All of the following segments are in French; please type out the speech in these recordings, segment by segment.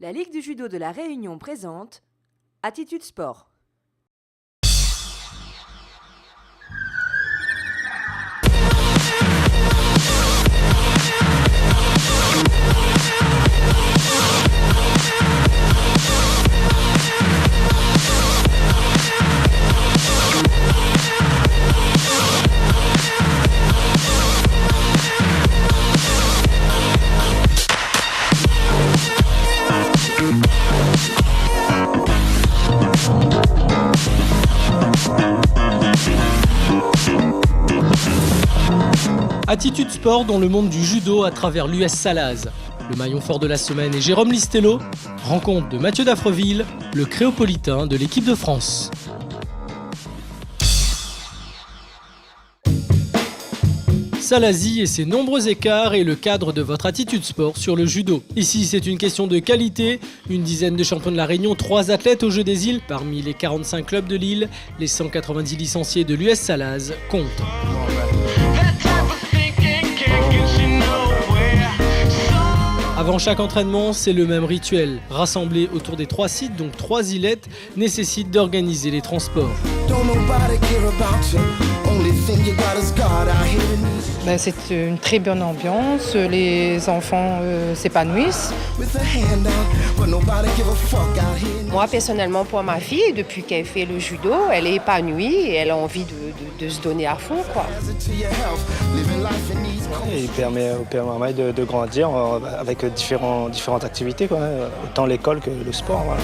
La Ligue du judo de la Réunion présente Attitude Sport. Attitude Sport dans le monde du judo à travers l'US Salaz. Le maillon fort de la semaine est Jérôme Listello, rencontre de Mathieu Dafreville, le créopolitain de l'équipe de France. Salazie et ses nombreux écarts est le cadre de votre Attitude Sport sur le judo. Ici, c'est une question de qualité. Une dizaine de champions de la Réunion, 3 athlètes aux Jeux des Îles. Parmi les 45 clubs de l'île, les 190 licenciés de l'US Salaz comptent. Avant chaque entraînement, c'est le même rituel. Rassembler autour des 3 sites, donc 3 îlettes, nécessite d'organiser les transports. C'est une très bonne ambiance, les enfants s'épanouissent. Moi personnellement, pour ma fille, depuis qu'elle fait le judo, elle est épanouie et elle a envie de se donner à fond, quoi. Il permet au PMRMI de grandir avec différentes activités, quoi. Autant l'école que le sport. Voilà.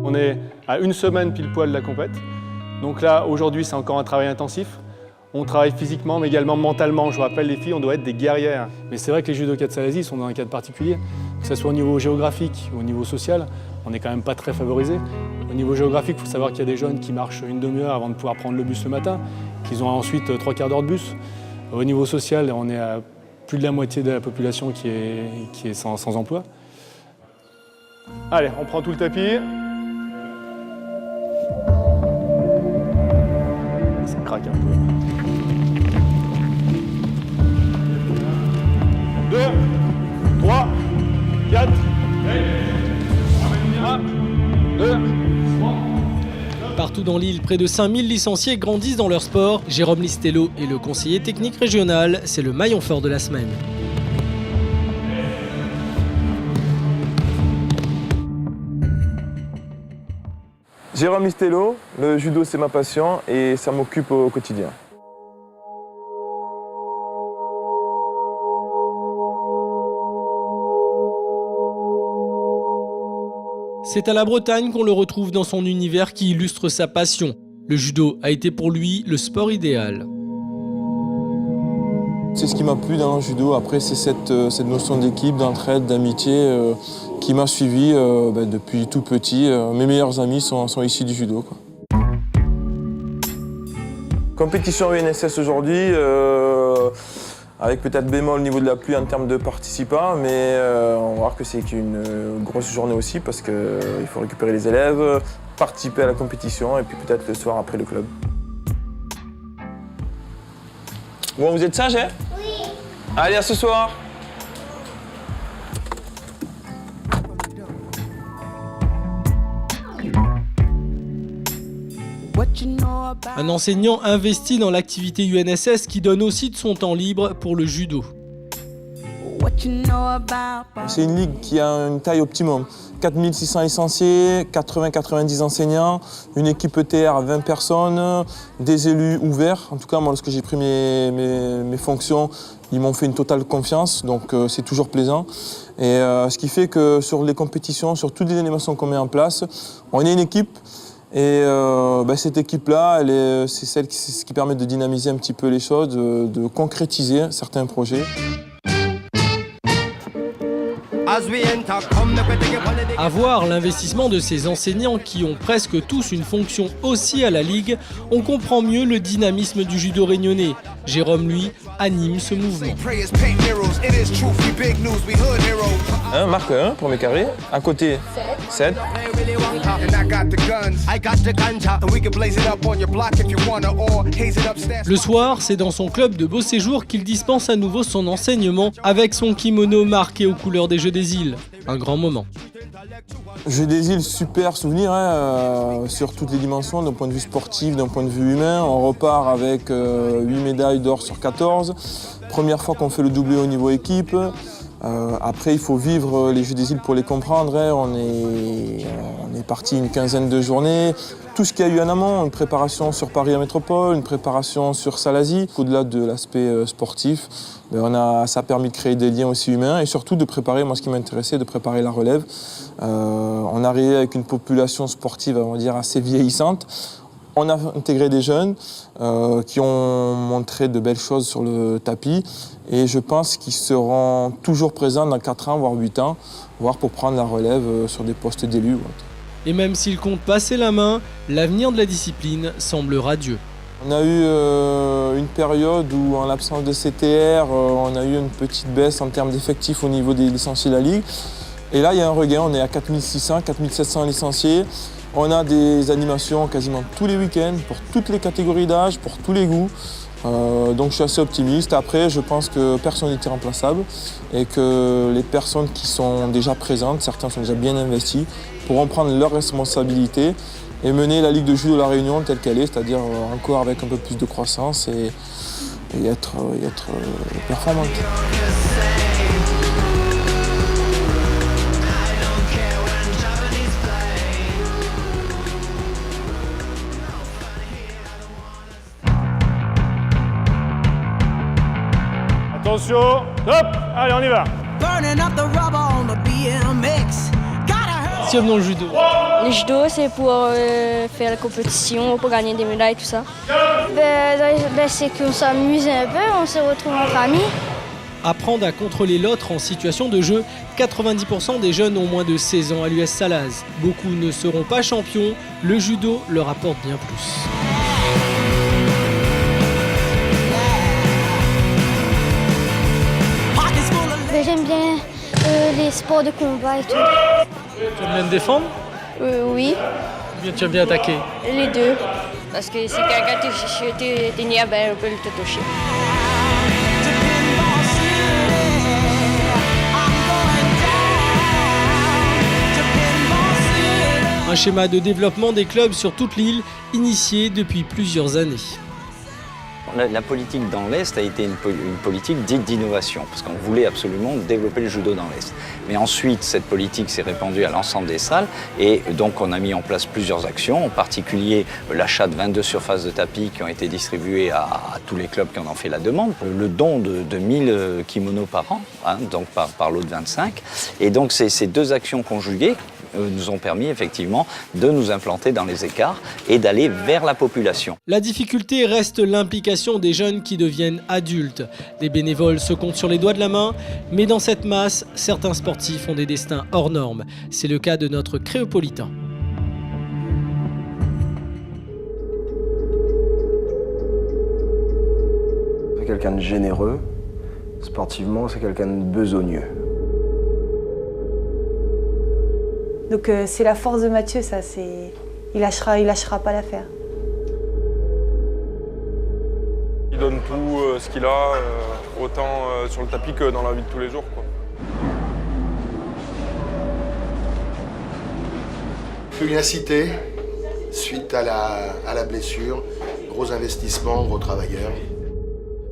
On est à une semaine pile poil de la compète. Donc là, aujourd'hui, c'est encore un travail intensif. On travaille physiquement, mais également mentalement. Je vous rappelle, les filles, on doit être des guerrières. Mais c'est vrai que les judokas de Salazie sont dans un cadre particulier. Que ce soit au niveau géographique ou au niveau social, on n'est quand même pas très favorisés. Au niveau géographique, il faut savoir qu'il y a des jeunes qui marchent une demi-heure avant de pouvoir prendre le bus le matin, qu'ils ont ensuite 3 quarts d'heure de bus. Au niveau social, on est à plus de la moitié de la population qui est sans emploi. Allez, on prend tout le tapis. Ça craque un peu. 2, 3, 4, 1, 2, 3. Partout dans l'île, près de 5000 licenciés grandissent dans leur sport. Jérôme Listello est le conseiller technique régional, c'est le maillon fort de la semaine. Jérôme Listello, le judo c'est ma passion et ça m'occupe au quotidien. C'est à la Bretagne qu'on le retrouve dans son univers qui illustre sa passion. Le judo a été pour lui le sport idéal. C'est ce qui m'a plu dans le judo. Après, c'est cette notion d'équipe, d'entraide, d'amitié qui m'a suivi depuis tout petit. Mes meilleurs amis sont issus du judo, quoi. Compétition UNSS aujourd'hui, avec peut-être bémol au niveau de la pluie en termes de participants, mais on va voir que c'est une grosse journée aussi parce qu'il faut récupérer les élèves, participer à la compétition et puis peut-être le soir après le club. Bon, vous êtes sages, hein? Oui. Allez, à ce soir. Un enseignant investi dans l'activité UNSS qui donne aussi de son temps libre pour le judo. C'est une ligue qui a une taille optimum. 4600 licenciés, 80-90 enseignants, une équipe ETR à 20 personnes, des élus ouverts. En tout cas, moi, lorsque j'ai pris mes fonctions, ils m'ont fait une totale confiance, donc c'est toujours plaisant. Et ce qui fait que sur les compétitions, sur toutes les animations qu'on met en place, on est une équipe. Et cette équipe-là, c'est celle qui permet de dynamiser un petit peu les choses, de concrétiser certains projets. À voir l'investissement de ces enseignants qui ont presque tous une fonction aussi à la Ligue, on comprend mieux le dynamisme du judo réunionnais. Jérôme, lui, animent ce mouvement. Marque 1, premier carré. À côté, 7. Le soir, c'est dans son club de Beau Séjour qu'il dispense à nouveau son enseignement avec son kimono marqué aux couleurs des Jeux des Îles. Un grand moment. Jeux des Îles, super souvenir sur toutes les dimensions, d'un point de vue sportif, d'un point de vue humain. On repart avec 8 médailles d'or sur 14. Première fois qu'on fait le doublé au niveau équipe. Après, il faut vivre les Jeux des Îles pour les comprendre. On est parti une quinzaine de journées. Tout ce qu'il y a eu en amont, une préparation sur Paris à Métropole, une préparation sur Salazie. Au-delà de l'aspect sportif, ça a permis de créer des liens aussi humains et surtout de préparer, moi ce qui m'intéressait, de préparer la relève. On arrivait avec une population sportive, on va dire, assez vieillissante. On a intégré des jeunes qui ont montré de belles choses sur le tapis et je pense qu'ils seront toujours présents dans 4 ans, voire 8 ans, voire pour prendre la relève sur des postes d'élus. Et même s'ils comptent passer la main, l'avenir de la discipline semble radieux. On a eu une période où, en l'absence de CTR, on a eu une petite baisse en termes d'effectifs au niveau des licenciés de la Ligue. Et là, il y a un regain, on est à 4600, 4700 licenciés. On a des animations quasiment tous les week-ends, pour toutes les catégories d'âge, pour tous les goûts. Donc je suis assez optimiste. Après, je pense que personne n'est irremplaçable et que les personnes qui sont déjà présentes, certains sont déjà bien investis, pourront prendre leurs responsabilités et mener la Ligue de judo de la Réunion telle qu'elle est, c'est-à-dire encore avec un peu plus de croissance et être performante. Attention, hop, allez on y va. Si on est dans le judo. Le judo, c'est pour faire la compétition, pour gagner des médailles, tout ça. C'est qu'on s'amuse un peu, on se retrouve en famille. Apprendre à contrôler l'autre en situation de jeu, 90% des jeunes ont moins de 16 ans à l'US Salaz. Beaucoup ne seront pas champions, le judo leur apporte bien plus. J'aime bien les sports de combat et tout. Tu aimes bien te défendre? Oui, Ou bien tu aimes bien attaquer? les deux. Parce que si quelqu'un te nia, on peut te toucher. Un schéma de développement des clubs sur toute l'île, initié depuis plusieurs années. La politique dans l'Est a été une politique dite d'innovation, parce qu'on voulait absolument développer le judo dans l'Est. Mais ensuite, cette politique s'est répandue à l'ensemble des salles, et donc on a mis en place plusieurs actions, en particulier l'achat de 22 surfaces de tapis qui ont été distribuées à tous les clubs qui en ont fait la demande, le don de 1000 kimonos par an, donc par lot de 25. Et donc ces deux actions conjuguées nous ont permis effectivement de nous implanter dans les écarts et d'aller vers la population. La difficulté reste l'implication des jeunes qui deviennent adultes. Les bénévoles se comptent sur les doigts de la main, mais dans cette masse, certains sportifs ont des destins hors normes. C'est le cas de notre créopolitain. C'est quelqu'un de généreux, sportivement c'est quelqu'un de besogneux. Donc c'est la force de Mathieu, ça. Il lâchera pas l'affaire. Il donne tout ce qu'il a, autant sur le tapis que dans la vie de tous les jours, quoi. Pugnacité, suite à la blessure, gros investissement, gros travailleur.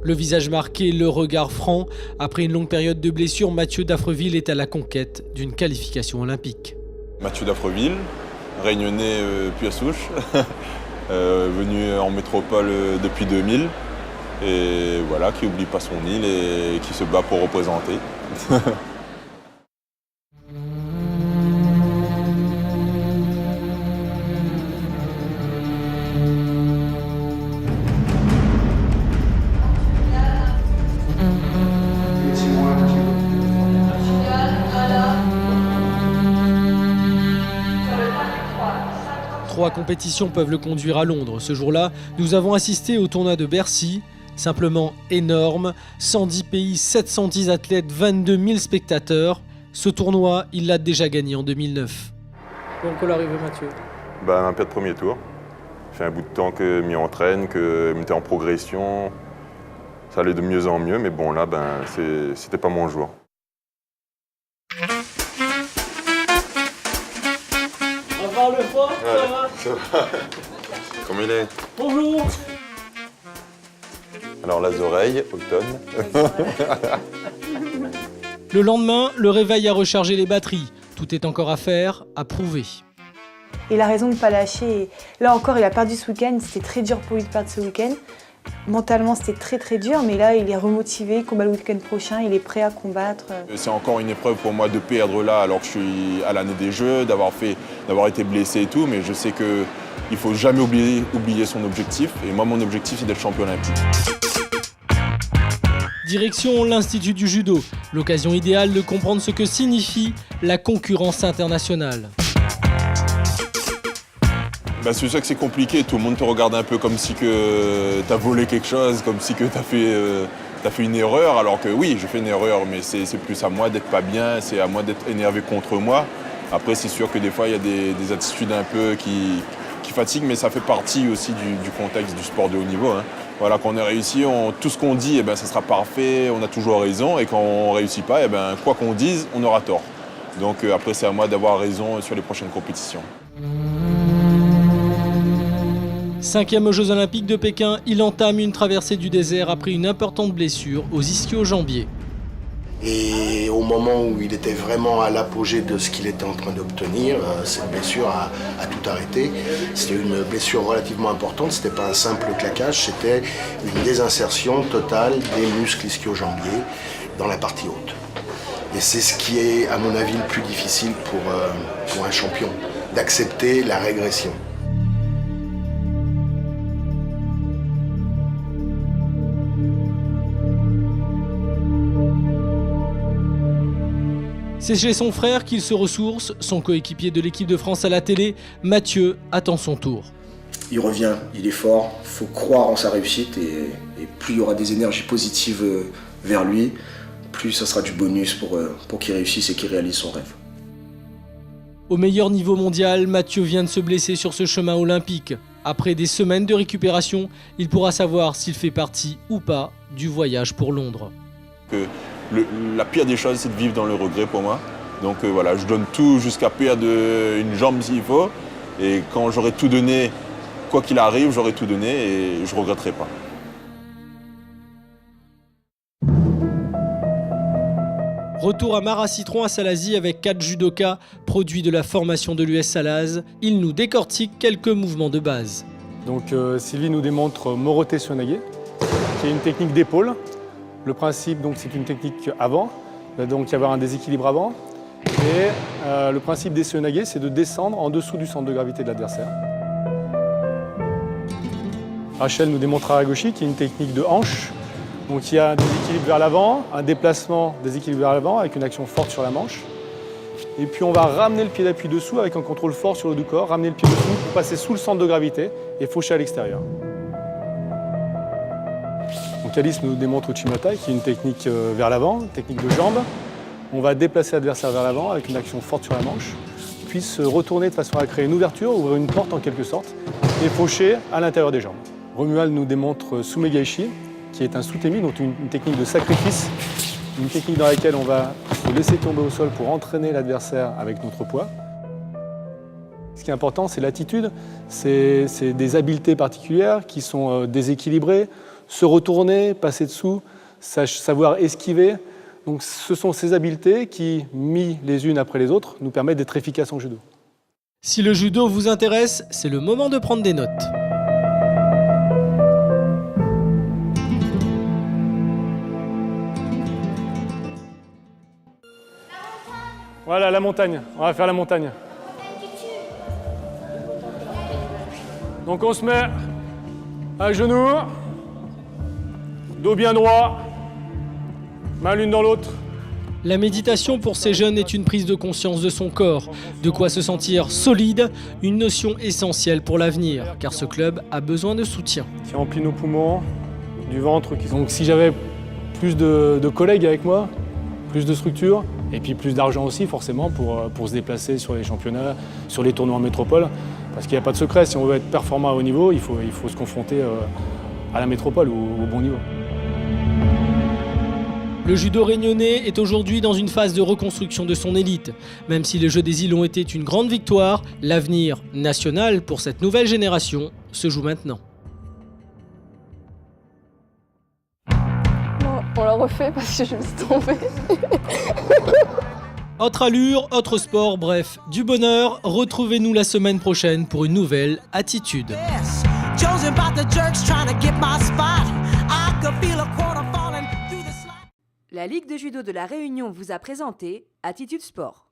Le visage marqué, le regard franc. Après une longue période de blessure, Mathieu Daffreville est à la conquête d'une qualification olympique. Mathieu Daffreville, réunionnais puis à souche, venu en métropole depuis 2000 et voilà, qui n'oublie pas son île et qui se bat pour représenter. Trois compétitions peuvent le conduire à Londres. Ce jour-là, nous avons assisté au tournoi de Bercy. Simplement énorme, 110 pays, 710 athlètes, 22 000 spectateurs. Ce tournoi, il l'a déjà gagné en 2009. Donc l'arrivée Mathieu. Un peu de premier tour. Ça fait un bout de temps que m'y entraîne, que m'étais en progression. Ça allait de mieux en mieux, mais bon là, c'était pas mon jour. Au revoir le fort, ça va. Comment il est? Bonjour. Alors les oreilles, automne. Le lendemain, le réveil a rechargé les batteries. Tout est encore à faire, à prouver. Il a raison de ne pas lâcher. Et là encore, il a perdu ce week-end. C'était très dur pour lui de perdre ce week-end. Mentalement, c'était très dur, mais là, il est remotivé. Il combat le week-end prochain, il est prêt à combattre. C'est encore une épreuve pour moi de perdre là, alors que je suis à l'année des Jeux, d'avoir été blessé et tout, mais je sais qu'il ne faut jamais oublier son objectif. Et moi, mon objectif, c'est d'être champion olympique. Direction l'Institut du Judo, l'occasion idéale de comprendre ce que signifie la concurrence internationale. C'est sûr que c'est compliqué, tout le monde te regarde un peu comme si que tu as volé quelque chose, comme si que tu as fait une erreur, alors que oui, je fais une erreur, mais c'est plus à moi d'être pas bien, c'est à moi d'être énervé contre moi. Après, c'est sûr que des fois, il y a des attitudes un peu qui fatiguent, mais ça fait partie aussi du contexte du sport de haut niveau. Hein. Voilà, quand on est réussi, tout ce qu'on dit, ça sera parfait, on a toujours raison, et quand on ne réussit pas, quoi qu'on dise, on aura tort. Donc après, c'est à moi d'avoir raison sur les prochaines compétitions. 5e aux Jeux Olympiques de Pékin, il entame une traversée du désert après une importante blessure aux ischio-jambiers. Et au moment où il était vraiment à l'apogée de ce qu'il était en train d'obtenir, cette blessure a tout arrêté. C'était une blessure relativement importante, c'était pas un simple claquage, c'était une désinsertion totale des muscles ischio-jambiers dans la partie haute. Et c'est ce qui est, à mon avis, le plus difficile pour un champion, d'accepter la régression. C'est chez son frère qu'il se ressource, son coéquipier de l'équipe de France à la télé, Mathieu, attend son tour. Il revient, il est fort, il faut croire en sa réussite et plus il y aura des énergies positives vers lui, plus ça sera du bonus pour qu'il réussisse et qu'il réalise son rêve. Au meilleur niveau mondial, Mathieu vient de se blesser sur ce chemin olympique. Après des semaines de récupération, il pourra savoir s'il fait partie ou pas du voyage pour Londres. La pire des choses, c'est de vivre dans le regret pour moi. Donc voilà, je donne tout jusqu'à perdre une jambe s'il faut. Et quand j'aurai tout donné, quoi qu'il arrive, j'aurai tout donné et je ne regretterai pas. Retour à Mara-Citron à Salazie avec 4 judokas, produits de la formation de l'US Salaz. Il nous décortique quelques mouvements de base. Donc Sylvie nous démontre Morote Sonage, qui est une technique d'épaule. Le principe, c'est une technique avant, il va donc y avoir un déséquilibre avant. Et le principe des Sonage, c'est de descendre en dessous du centre de gravité de l'adversaire. Rachel nous démontre Aragoshi, qui est une technique de hanche. Donc il y a un déséquilibre vers l'avant, un déplacement déséquilibre vers l'avant avec une action forte sur la manche. Et puis on va ramener le pied d'appui dessous avec un contrôle fort sur le haut du corps, ramener le pied dessous pour passer sous le centre de gravité et faucher à l'extérieur. Donc Alice nous démontre Uchimatai, qui est une technique vers l'avant, une technique de jambe. On va déplacer l'adversaire vers l'avant avec une action forte sur la manche, puis se retourner de façon à créer une ouverture, ouvrir une porte en quelque sorte, et faucher à l'intérieur des jambes. Romuald nous démontre Sumegaishi, qui est un soutemi, donc une technique de sacrifice, une technique dans laquelle on va se laisser tomber au sol pour entraîner l'adversaire avec notre poids. Ce qui est important, c'est l'attitude, c'est des habiletés particulières qui sont déséquilibrées, se retourner, passer dessous, savoir esquiver. Donc ce sont ces habiletés qui, mis les unes après les autres, nous permettent d'être efficaces en judo. Si le judo vous intéresse, c'est le moment de prendre des notes. Voilà la montagne, on va faire la montagne. Donc on se met à genoux, dos bien droit, main l'une dans l'autre. La méditation pour ces jeunes est une prise de conscience de son corps, de quoi se sentir solide, une notion essentielle pour l'avenir, car ce club a besoin de soutien. Si on emplit nos poumons, du ventre. Donc si j'avais plus de collègues avec moi, plus de structure, et puis plus d'argent aussi forcément pour se déplacer sur les championnats, sur les tournois en métropole. Parce qu'il n'y a pas de secret, si on veut être performant à haut niveau, il faut se confronter à la métropole ou au bon niveau. Le judo réunionnais est aujourd'hui dans une phase de reconstruction de son élite. Même si les Jeux des îles ont été une grande victoire, l'avenir national pour cette nouvelle génération se joue maintenant. On l'a refait parce que je me suis trompée. Autre allure, autre sport, bref, du bonheur. Retrouvez-nous la semaine prochaine pour une nouvelle attitude. La Ligue de judo de la Réunion vous a présenté Attitude Sport.